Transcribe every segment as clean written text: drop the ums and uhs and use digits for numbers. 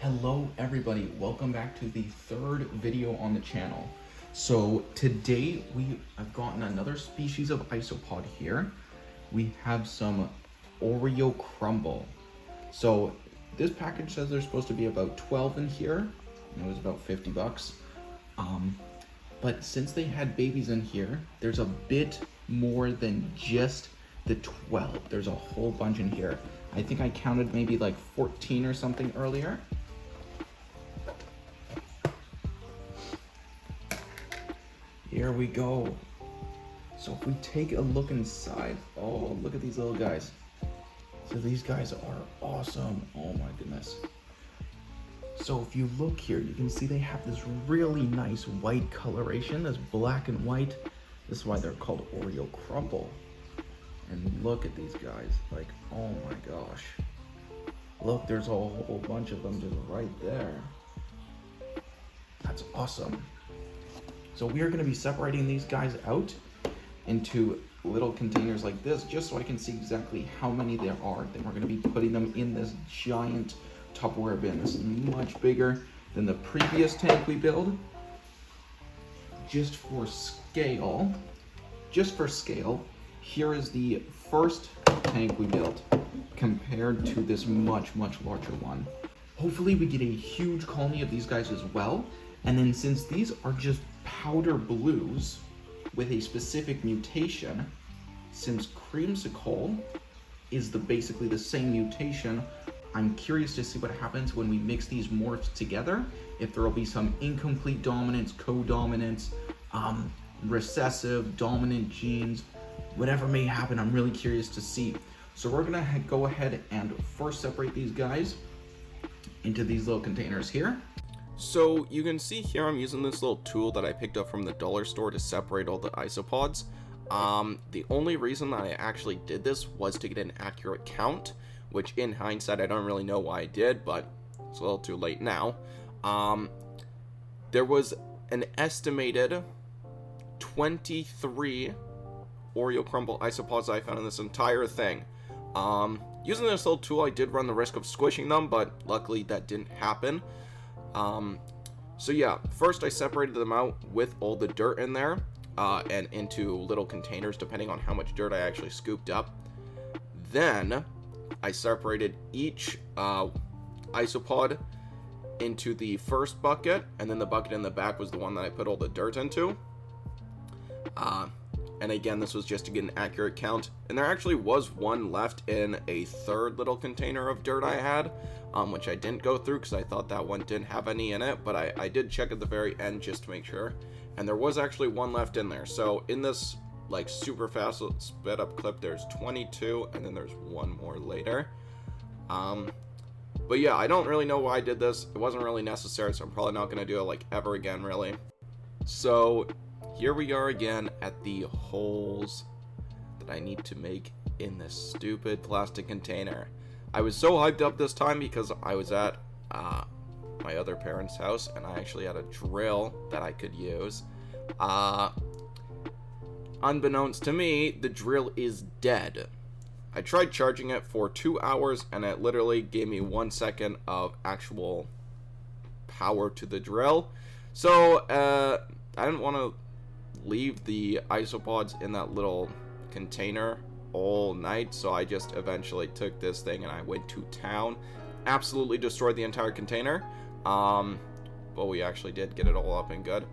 Hello everybody, welcome back to the third video on the channel. So today I've gotten another species of isopod here. We have some Oreo crumble. So this package says there's supposed to be about 12 in here. It was about 50 bucks. But since they had babies in here, there's a bit more than just the 12. There's a whole bunch in here. I think I counted maybe like 14 or something earlier. Here we go. So if we take a look inside, oh, look at these little guys. So these guys are awesome. Oh my goodness. So if you look here, you can see they have this really nice white coloration, this black and white. This is why they're called Oreo crumble. And look at these guys, like, oh my gosh. Look, there's a whole bunch of them just right there. That's awesome. So we are going to be separating these guys out into little containers like this, just so I can see exactly how many there are. Then we're going to be putting them in this giant Tupperware bin. This is much bigger than the previous tank we built. Just for scale, here is the first tank we built compared to this much larger one. Hopefully we get a huge colony of these guys as well. And then since these are just powder blues with a specific mutation, since creamsicle is basically the same mutation, I'm curious to see what happens when we mix these morphs together. If there will be some incomplete dominance, co-dominance, recessive, dominant genes, whatever may happen, I'm really curious to see. So we're gonna go ahead and first separate these guys into these little containers here. So you can see here I'm using this little tool that I picked up from the dollar store to separate all the isopods. The only reason that I actually did this was to get an accurate count, which in hindsight I don't really know why I did, but it's a little too late now. There was an estimated 23 Oreo crumble isopods I found in this entire thing. Using this little tool I did run the risk of squishing them, but luckily that didn't happen. So yeah, first I separated them out with all the dirt in there, and into little containers depending on how much dirt I actually scooped up. Then I separated each isopod into the first bucket, and then the bucket in the back was the one that I put all the dirt into. And again, this was just to get an accurate count. And there actually was one left in a third little container of dirt I had, which I didn't go through because I thought that one didn't have any in it. But I did check at the very end just to make sure. And there was actually one left in there. So in this like super fast sped up clip, there's 22, and then there's one more later. But yeah, I don't really know why I did this. It wasn't really necessary, so I'm probably not going to do it like ever again, really. So here we are again at the holes that I need to make in this stupid plastic container. I was so hyped up this time because I was at my other parents' house, and I actually had a drill that I could use. Unbeknownst to me, the drill is dead. I tried charging it for 2 hours, and it literally gave me 1 second of actual power to the drill. So I didn't want to leave the isopods in that little container all night, so I just eventually took this thing and I went to town, absolutely destroyed the entire container, but we actually did get it all up and good.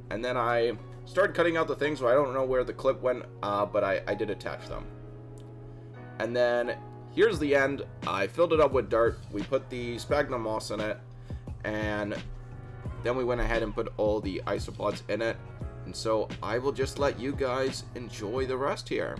And then I started cutting out the things, so I don't know where the clip went, but I did attach them. And then here's the end. I filled it up with dirt, we put the sphagnum moss in it, and then we went ahead and put all the isopods in it. And so I will just let you guys enjoy the rest here.